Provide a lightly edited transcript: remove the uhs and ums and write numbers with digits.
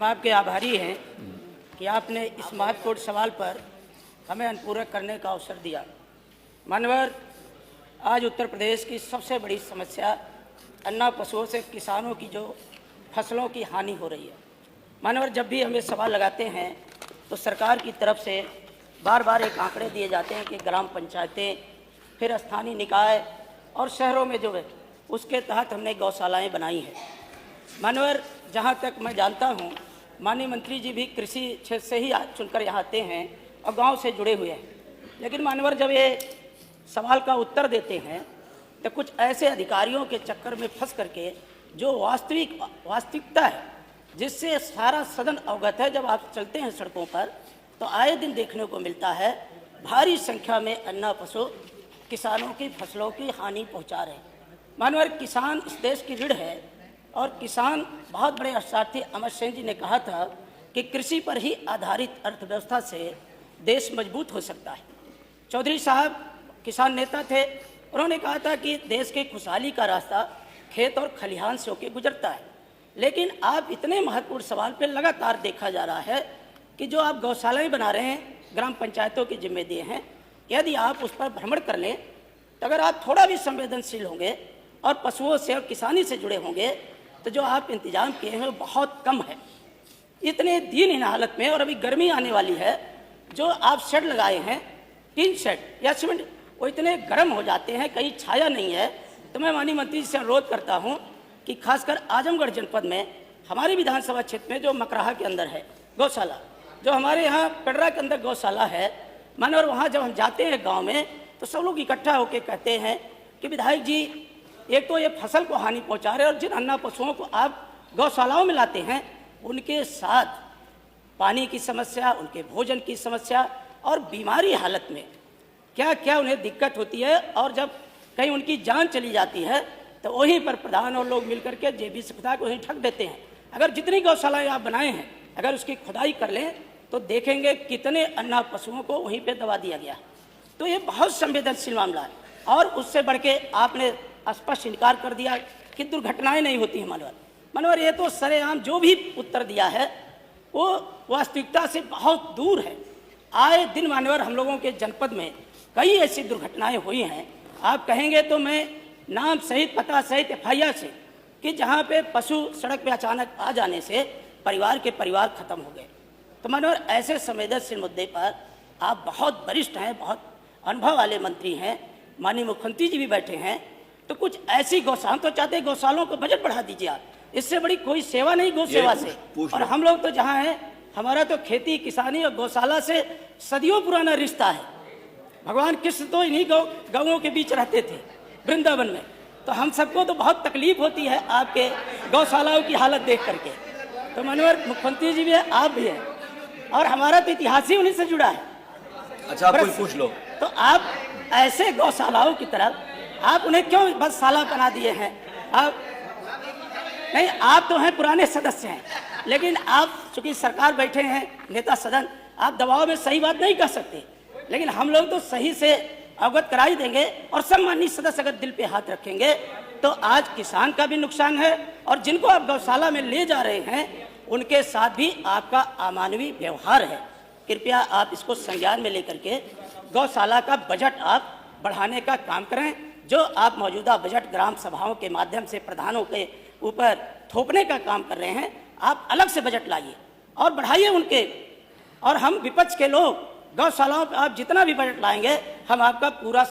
आपके आभारी हैं कि आपने इस महत्वपूर्ण सवाल पर हमें अनुपूरक करने का अवसर दिया। मानवर, आज उत्तर प्रदेश की सबसे बड़ी समस्या अन्ना पशुओं से किसानों की जो फसलों की हानि हो रही है। मानवर, जब भी हमें सवाल लगाते हैं तो सरकार की तरफ से बार बार एक आंकड़े दिए जाते हैं कि ग्राम पंचायतें, फिर स्थानीय निकाय और शहरों में जो है उसके तहत हमने गौशालाएं बनाई हैं। मानवर, जहाँ तक मैं जानता हूँ, माननीय मंत्री जी भी कृषि क्षेत्र से ही चुनकर यहाँ आते हैं और गांव से जुड़े हुए हैं। लेकिन मानवर, जब ये सवाल का उत्तर देते हैं तो कुछ ऐसे अधिकारियों के चक्कर में फंस करके जो वास्तविकता है, जिससे सारा सदन अवगत है, जब आप चलते हैं सड़कों पर तो आए दिन देखने को मिलता है भारी संख्या में अन्ना पशु किसानों की फसलों की हानि पहुँचा रहे हैं। मानवर, किसान इस देश की रीढ़ है और किसान बहुत बड़े अर्थशास्त्री अमर सेन जी ने कहा था कि कृषि पर ही आधारित अर्थव्यवस्था से देश मजबूत हो सकता है। चौधरी साहब किसान नेता थे, उन्होंने कहा था कि देश के खुशहाली का रास्ता खेत और खलिहान से होकर गुजरता है। लेकिन आप इतने महत्वपूर्ण सवाल पर लगातार देखा जा रहा है कि जो आप गौशालाएं बना रहे हैं, ग्राम पंचायतों की जिम्मे दिए हैं, यदि आप उस पर भ्रमण कर लें तो अगर आप थोड़ा भी संवेदनशील होंगे और पशुओं से और किसानी से जुड़े होंगे तो जो आप इंतजाम किए हैं वो बहुत कम है। इतने दीनहीन हालत में, और अभी गर्मी आने वाली है, जो आप शेड लगाए हैं, टीन शेड या सीमेंट, वो इतने गर्म हो जाते हैं, कहीं छाया नहीं है। तो मैं माननीय मंत्री जी से अनुरोध करता हूं कि खासकर आजमगढ़ जनपद में हमारे विधानसभा क्षेत्र में जो मकराहा के अंदर है गौशाला, जो हमारे यहाँ पेडरा के अंदर गौशाला है, मानो, और वहाँ जब हम जाते हैं गाँव में तो सब लोग इकट्ठा होकर कहते हैं कि विधायक जी, एक तो ये फसल को हानि पहुंचा रहे और जिन अन्ना पशुओं को आप गौशालाओं में लाते हैं उनके साथ पानी की समस्या, उनके भोजन की समस्या और बीमारी हालत में क्या क्या उन्हें दिक्कत होती है। और जब कहीं उनकी जान चली जाती है तो वहीं पर प्रधान और लोग मिलकर के जेबी सप्ताह को वहीं ठग देते हैं। अगर जितनी गौशालाएँ आप बनाए हैं, अगर उसकी खुदाई कर लें तो देखेंगे कितने अन्ना पशुओं को वहीं पर दबा दिया गया। तो ये बहुत संवेदनशील मामला है। और उससे बढ़ के आपने स्पष्ट इनकार कर दिया कि दुर्घटनाएं नहीं होती हैं। मनोहर, ये तो सरेआम जो भी उत्तर दिया है वो वास्तविकता से बहुत दूर है। आए दिन मानवर हम लोगों के जनपद में कई ऐसी दुर्घटनाएं हुई हैं, आप कहेंगे तो मैं नाम सहित पता सहित FIR से, कि जहां पे पशु सड़क पे अचानक आ जाने से परिवार के परिवार खत्म हो गए। तो मनोहर, ऐसे संवेदनशील मुद्दे पर आप बहुत वरिष्ठ हैं, बहुत अनुभव वाले मंत्री हैं, माननीय मुख्यमंत्री जी भी बैठे हैं, तो कुछ ऐसी गौशाला तो चाहते गौशालों को बजट बढ़ा दीजिए आप, इससे बड़ी कोई सेवा नहीं गौ सेवा से। और हम लोग तो जहाँ हैं, हमारा तो खेती किसानी और गौशाला से सदियों पुराना रिश्ता है। भगवान कृष्ण तो इन्हीं गौओं के बीच रहते थे वृंदावन में। तो हम सबको तो बहुत तकलीफ होती है आपके गौशालाओं की हालत देख करके। तो मनोहर, मुख्यमंत्री जी भी है, आप भी हैं, और हमारा तो इतिहास ही उन्हीं से जुड़ा है। अच्छा, आप कोई पूछ लो। तो आप ऐसे गौशालाओं की तरफ आप उन्हें क्यों बस साला बना दिए हैं? आप नहीं, आप तो हैं पुराने सदस्य हैं, लेकिन आप चूंकि सरकार बैठे हैं, नेता सदन, आप दबाव में सही बात नहीं कर सकते। लेकिन हम लोग तो सही से अवगत करा ही देंगे। और सम्मानित सदस्य अगर दिल पे हाथ रखेंगे तो आज किसान का भी नुकसान है, और जिनको आप गौशाला में ले जा रहे हैं उनके साथ भी आपका अमानवीय व्यवहार है। कृपया आप इसको संज्ञान में लेकर के गौशाला का बजट आप बढ़ाने का काम करें। जो आप मौजूदा बजट ग्राम सभाओं के माध्यम से प्रधानों के ऊपर थोपने का काम कर रहे हैं, आप अलग से बजट लाइए और बढ़ाइए उनके। और हम विपक्ष के लोग गौशालाओं पर आप जितना भी बजट लाएंगे, हम आपका पूरा